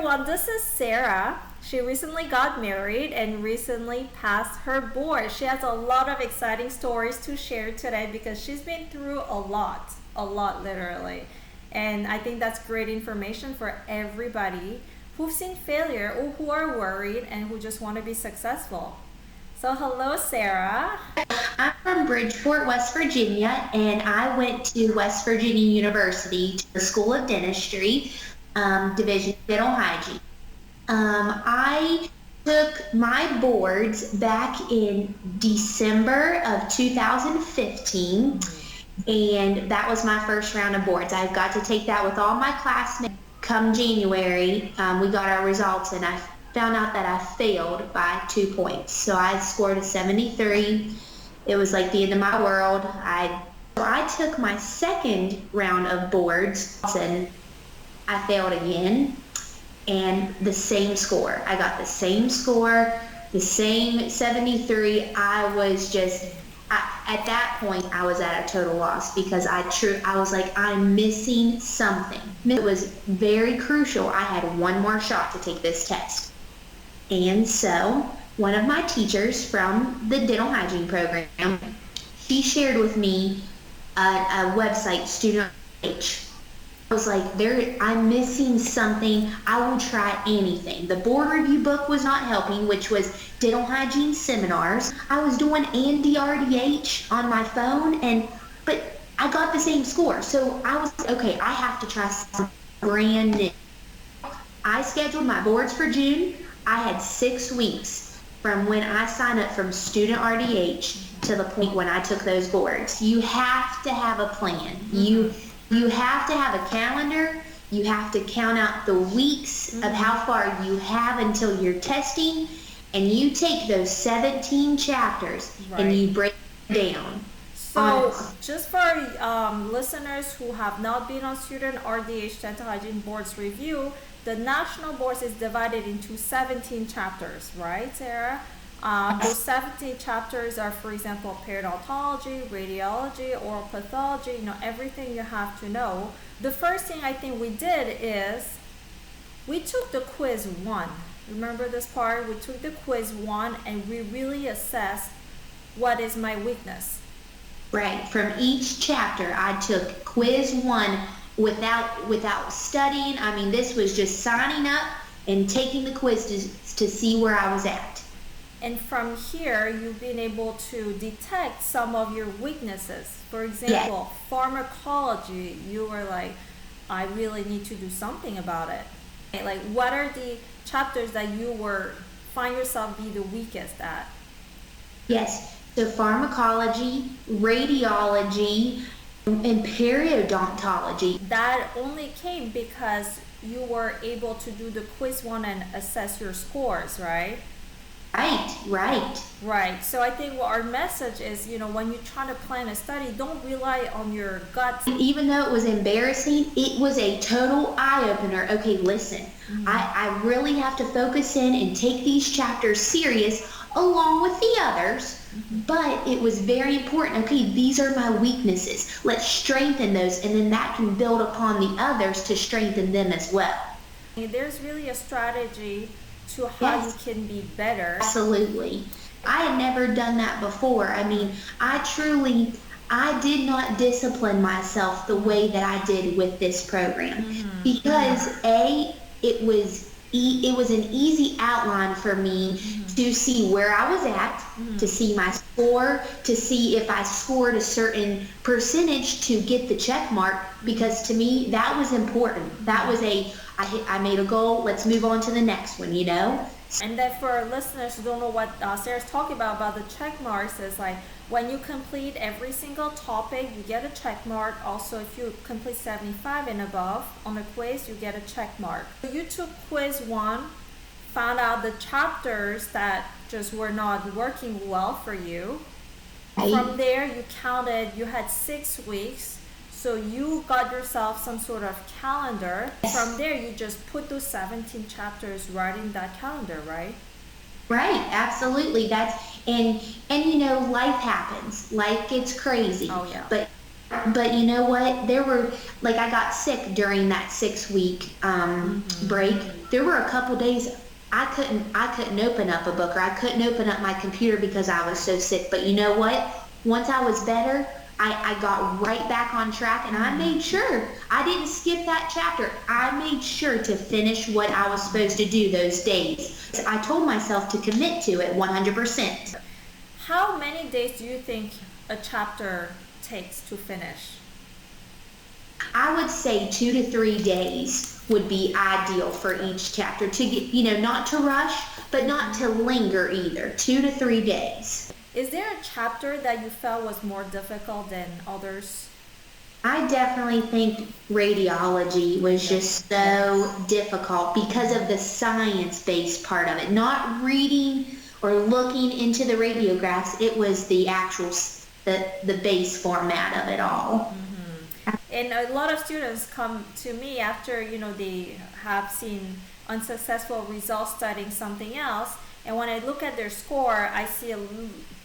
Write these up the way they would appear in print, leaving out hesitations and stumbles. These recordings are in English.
everyone, this is Sarah. She recently got married and recently passed her board. She has a lot of exciting stories to share today because she's been through a lot literally. And I think that's great information for everybody who've seen failure or who are worried and who just want to be successful. So hello, Sarah. I'm from Bridgeport, West Virginia, and I went to West Virginia University to the School of Dentistry, Division of Dental Hygiene. I took my boards back in December of 2015, and that was my first round of boards. I got to take that with all my classmates. Come January, we got our results, and I found out that I failed by 2 points. So I scored a 73. It was like the end of my world. So I took my second round of boards and I failed again, and the same score. I got the same score, the same 73. At that point, I was at a total loss because I was like, I'm missing something. It was very crucial. I had one more shot to take this test. And so one of my teachers from the dental hygiene program, she shared with me a website, StudentRDH. I was like, I'm missing something. I will try anything. The board review book was not helping, which was dental hygiene seminars. I was doing StudentRDH on my phone, but I got the same score. So I was, okay, I have to try something brand new. I scheduled my boards for June. I had 6 weeks from when I signed up from StudentRDH to the point when I took those boards. You have to have a plan. You have to have a calendar. You have to count out the weeks of how far you have until you're testing, and you take those 17 chapters and you break it down. So just for listeners who have not been on StudentRDH Dental Hygiene Boards Review, the national boards is divided into 17 chapters, right, Sarah? Those 17 chapters are, for example, periodontology, radiology, oral pathology, everything you have to know. The first thing I think we did is we took the quiz 1. Remember this part? We took the quiz 1 and we really assessed what is my weakness. Right. From each chapter, I took quiz 1 without studying. I mean, this was just signing up and taking the quiz to see where I was at. And from here, you've been able to detect some of your weaknesses. For example, pharmacology, you were like, I really need to do something about it. Like, what are the chapters that you find yourself be the weakest at? Yes, so pharmacology, radiology, and periodontology. That only came because you were able to do the quiz 1 and assess your scores, right? Right. So I think our message is, when you're trying to plan a study, don't rely on your gut. Even though it was embarrassing, it was a total eye-opener. Okay, listen, I really have to focus in and take these chapters serious along with the others, but it was very important. Okay, these are my weaknesses. Let's strengthen those, and then that can build upon the others to strengthen them as well. There's really a strategy to how you can be better. Absolutely. I had never done that before. I mean, I did not discipline myself the way that I did with this program because it was an easy outline for me to see where I was at, to see my score, to see if I scored a certain percentage to get the check mark, because to me that was important. That was I made a goal, let's move on to the next one, And then for our listeners who don't know what Sarah's talking about the check marks, is like when you complete every single topic, you get a check mark. Also, if you complete 75 and above on a quiz, you get a check mark. So you took quiz 1, found out the chapters that just were not working well for you. From there, you counted, you had 6 weeks. So you got yourself some sort of calendar. From there, you just put those 17 chapters right in that calendar, right? Right, absolutely. And life happens. Life gets crazy. Oh, yeah. But But you know what? There were, like, I got sick during that 6-week break. There were a couple days I couldn't open up a book, or I couldn't open up my computer because I was so sick. But you know what? Once I was better, I got right back on track, and I made sure I didn't skip that chapter. I made sure to finish what I was supposed to do those days. I told myself to commit to it 100%. How many days do you think a chapter takes to finish? I would say 2 to 3 days would be ideal for each chapter, to get, not to rush, but not to linger either. 2 to 3 days. Is there a chapter that you felt was more difficult than others? I definitely think radiology was just so difficult because of the science-based part of it. Not reading or looking into the radiographs, it was the actual, the base format of it all. And a lot of students come to me after, they have seen unsuccessful results studying something else. And when I look at their score, I see a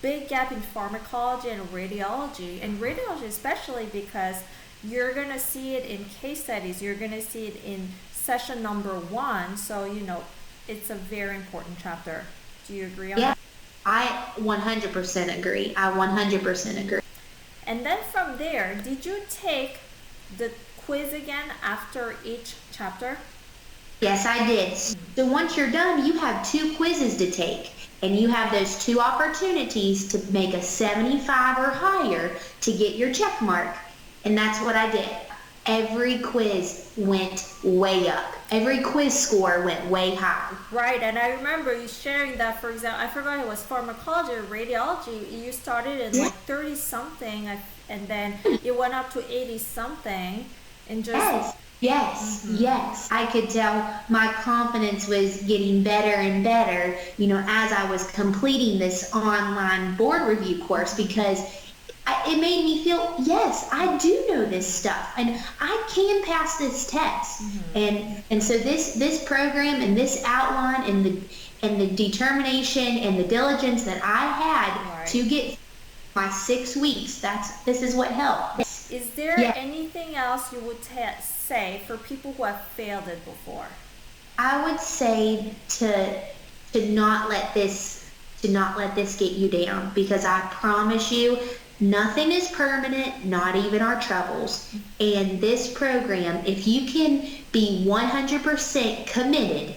big gap in pharmacology and radiology. And radiology especially, because you're going to see it in case studies. You're going to see it in session number 1. So, it's a very important chapter. Do you agree on that? I 100% agree. I 100% agree. And then from there, did you take the quiz again after each chapter? Yes, I did. So once you're done, you have 2 quizzes to take, and you have those 2 opportunities to make a 75 or higher to get your check mark. And that's what I did. Every quiz went way up. Every quiz score went way high. Right, and I remember you sharing that, for example, I forgot it was pharmacology or radiology. You started at like 30 something, and then it went up to 80 something, and just yes. I could tell my confidence was getting better and better, as I was completing this online board review course, because it made me feel, yes, I do know this stuff, and I can pass this test. And so this program and this outline and the determination and the diligence that I had to get my 6 weeks, this is what helped. Is there anything else you would say for people who have failed it before? I would say to not let this get you down, because I promise you, nothing is permanent, not even our troubles. And this program, if you can be 100% committed,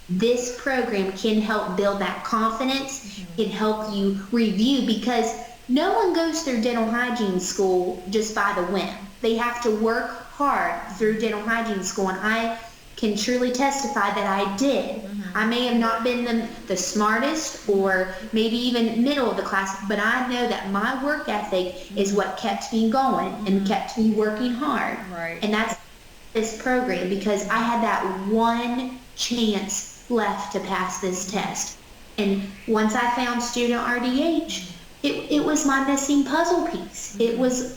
this program can help build that confidence, can help you review, because no one goes through dental hygiene school just by the whim. They have to work hard through dental hygiene school, and I can truly testify that I did. I may have not been the smartest, or maybe even middle of the class, but I know that my work ethic is what kept me going and kept me working hard. Right. And that's this program, because I had that one chance left to pass this test. And once I found StudentRDH, it was my missing puzzle piece.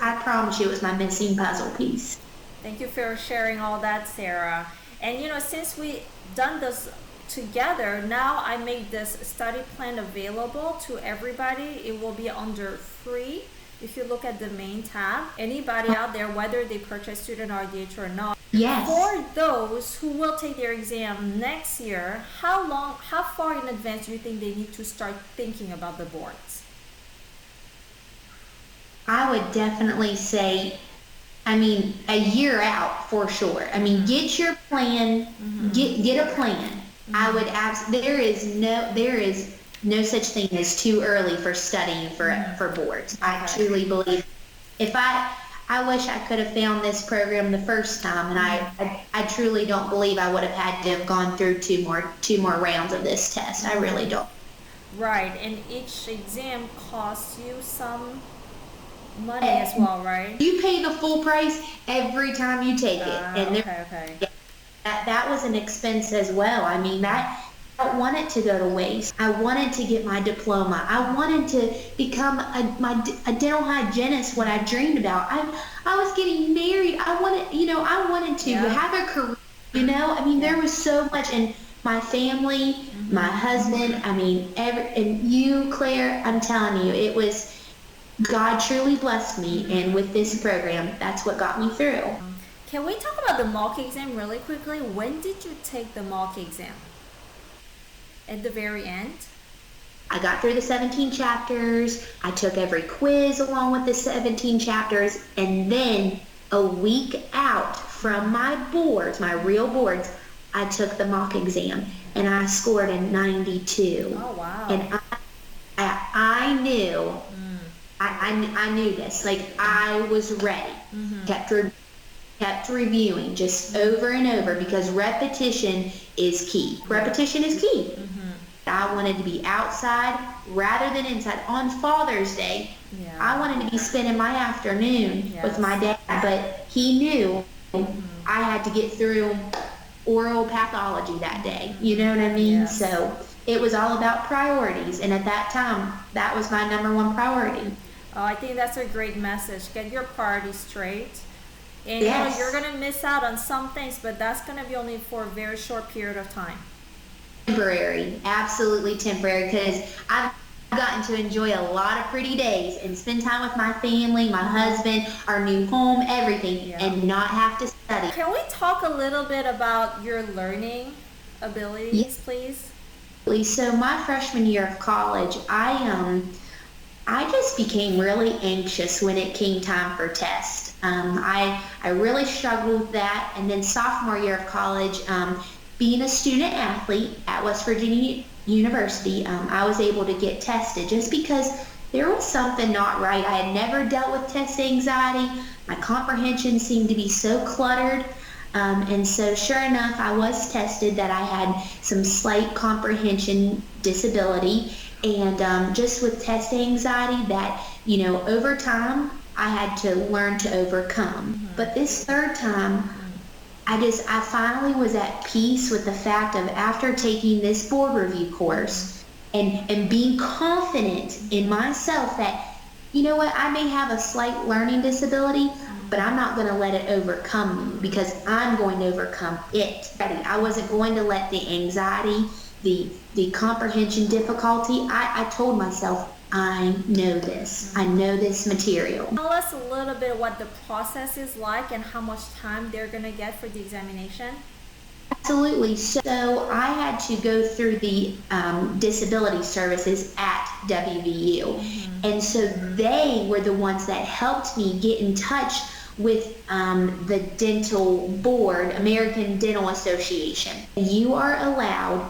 I promise you, it was my missing puzzle piece. Thank you for sharing all that, Sarah. And since we done this together, now I made this study plan available to everybody. It will be under free if you look at the main tab. Anybody out there, whether they purchase StudentRDH or not. Yes. For those who will take their exam next year, how far in advance do you think they need to start thinking about the boards? I would definitely say, a year out for sure. Get your plan, get a plan. I would there is no such thing as too early for studying for boards. I truly believe. I wish I could have found this program the first time, and I truly don't believe I would have had to have gone through two more rounds of this test. I really don't. Right, and each exam costs you some money as well, right? You pay the full price every time you take it. Okay. That was an expense as well. I don't want it to go to waste. I wanted to get my diploma. I wanted to become a dental hygienist, what I dreamed about. I was getting married. I wanted to have a career. There was so much, and my family, my husband, and you, Claire, I'm telling you, God truly blessed me, and with this program, that's what got me through. Can we talk about the mock exam really quickly? When did you take the mock exam? At the very end? I got through the 17 chapters, I took every quiz along with the 17 chapters, and then a week out from my boards, my real boards, I took the mock exam, and I scored a 92. Oh, wow. And I knew, I knew this, like I was ready. Kept reviewing just over and over, because repetition is key. Repetition is key. I wanted to be outside rather than inside. On Father's Day, I wanted to be spending my afternoon with my dad, but he knew I had to get through oral pathology that day. You know what I mean? Yes. So it was all about priorities, and at that time, that was my number one priority. Oh, I think that's a great message. Get your priorities straight. And Yes. you're going to miss out on some things, but that's going to be only for a very short period of time. Temporary, absolutely temporary, because I've gotten to enjoy a lot of pretty days and spend time with my family, my husband, our new home, everything, and not have to study. Can we talk a little bit about your learning abilities, please? So my freshman year of college, I just became really anxious when it came time for tests. I really struggled with that, and then sophomore year of college, being a student athlete at West Virginia University, I was able to get tested just because there was something not right. I had never dealt with test anxiety. My comprehension seemed to be so cluttered. And so sure enough, I was tested that I had some slight comprehension disability, and just with test anxiety that, over time, I had to learn to overcome. But this third time, I finally was at peace with the fact of, after taking this board review course and being confident in myself that, you know what, I may have a slight learning disability, but I'm not going to let it overcome me, because I'm going to overcome it. I wasn't going to let the anxiety, the comprehension difficulty, I told myself, I know this. I know this material. Tell us a little bit what the process is like and how much time they're going to get for the examination. Absolutely. So I had to go through the disability services at WVU. And so they were the ones that helped me get in touch with the dental board, American Dental Association. You are allowed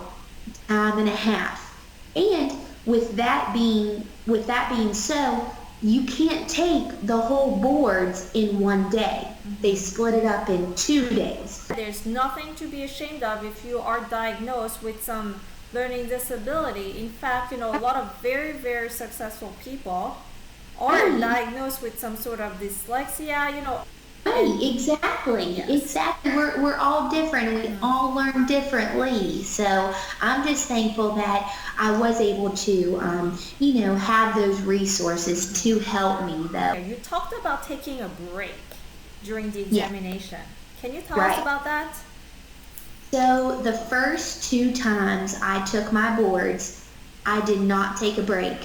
time and a half. And with that being so, you can't take the whole boards in one day. They split it up in 2 days. There's nothing to be ashamed of if you are diagnosed with some learning disability. In fact, a lot of very, very successful people are diagnosed with some sort of dyslexia, Right, exactly. Yes. Exactly. We're all different. We all learn differently. So I'm just thankful that I was able to, have those resources to help me, though. You talked about taking a break during the examination. Can you tell us about that? So the first 2 times I took my boards, I did not take a break.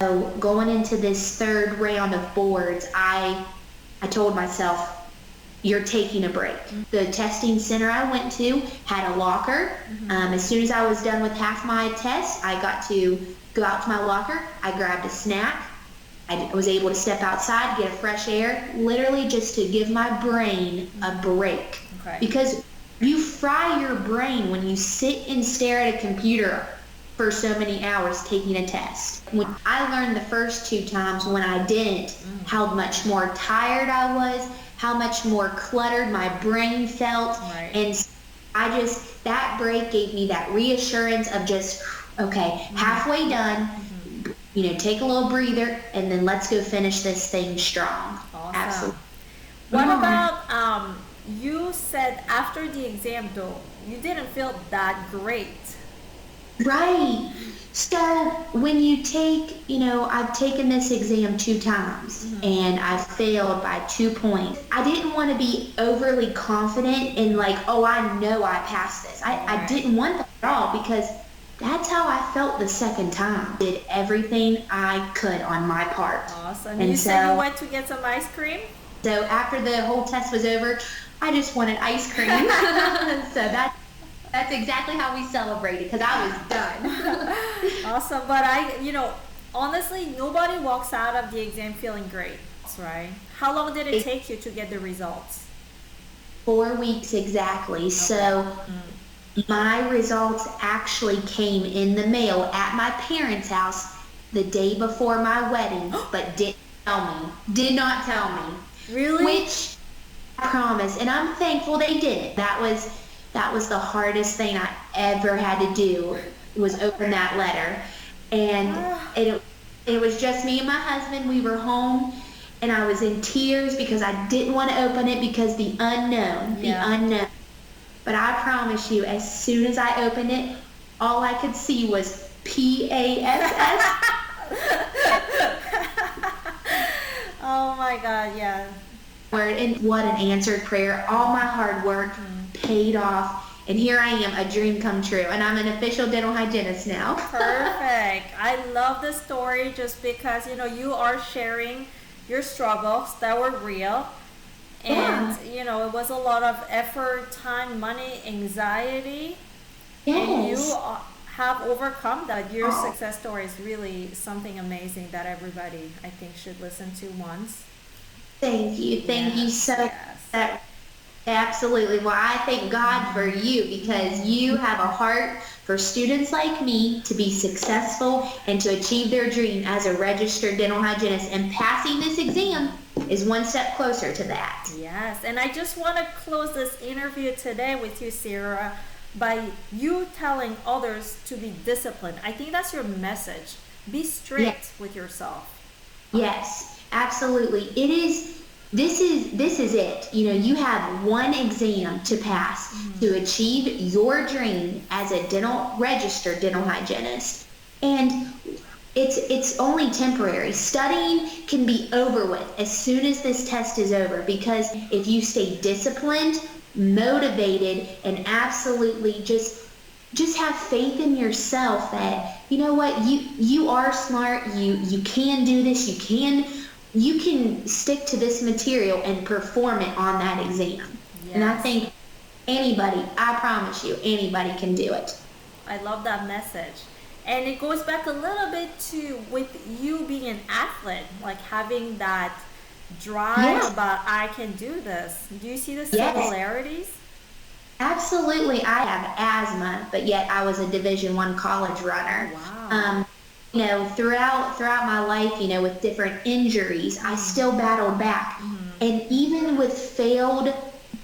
So going into this third round of boards, I told myself, you're taking a break. The testing center I went to had a locker. As soon as I was done with half my test, I got to go out to my locker. I grabbed a snack. I was able to step outside, get a fresh air, literally just to give my brain a break. Okay. Because you fry your brain when you sit and stare at a computer for so many hours taking a test. When I learned the first 2 times when I didn't, how much more tired I was, how much more cluttered my brain felt. Right. And that break gave me that reassurance of just, okay, halfway done, take a little breather, and then let's go finish this thing strong. Awesome. Absolutely. What about, you said after the exam though, you didn't feel that great. Right. So when you take, I've taken this exam 2 times and I failed by 2 points. I didn't want to be overly confident in I know I passed this. I didn't want that at all, because that's how I felt the second time. Did everything I could on my part. Awesome. And You said you went to get some ice cream? So after the whole test was over, I just wanted ice cream. So that's exactly how we celebrated, because I was done. Awesome. But honestly, nobody walks out of the exam feeling great, right? How long did it take you to get the results? 4 weeks exactly. Okay. So my results actually came in the mail at my parents' house the day before my wedding, but did not tell me. Really? Which I promise, and I'm thankful they didn't. That was the hardest thing I ever had to do, was open that letter. And it was just me and my husband. We were home, and I was in tears because I didn't want to open it, because the unknown. But I promise you, as soon as I opened it, all I could see was PASS. Oh my God, yeah. And what an answered prayer. All my hard work paid off. And here I am, a dream come true. And I'm an official dental hygienist now. Perfect. I love the story just because, you are sharing your struggles that were real. And, it was a lot of effort, time, money, anxiety. Yes. And you have overcome that. Your success story is really something amazing that everybody, I think, should listen to once. Thank you. Thank you so much. Absolutely. Well, I thank God for you, because you have a heart for students like me to be successful and to achieve their dream as a registered dental hygienist. And passing this exam is one step closer to that. Yes. And I just want to close this interview today with you, Sarah, by you telling others to be disciplined. I think that's your message. Be strict with yourself. Yes, absolutely. It is. This is it. You have one exam to pass to achieve your dream as a registered dental hygienist. And it's only temporary. Studying can be over with as soon as this test is over, because if you stay disciplined, motivated, and absolutely just have faith in yourself that, you know what, you are smart, you can do this, you can stick to this material and perform it on that exam. Yes. And I think I promise you, anybody can do it. I love that message. And it goes back a little bit to with you being an athlete, like having that drive about, I can do this. Do you see the similarities? Absolutely. I have asthma, but yet I was a Division I college runner. Wow. Throughout my life, with different injuries, I still battled back. And even with failed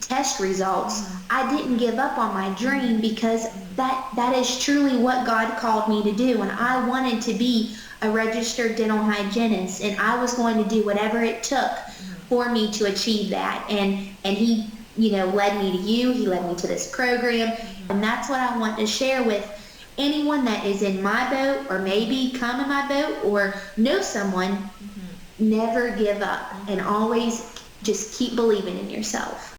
test results, I didn't give up on my dream, because that is truly what God called me to do. And I wanted to be a registered dental hygienist, and I was going to do whatever it took for me to achieve that. And he, led me to you. He led me to this program. And that's what I want to share with anyone that is in my boat, or maybe come in my boat, or know someone. Never give up, and always just keep believing in yourself.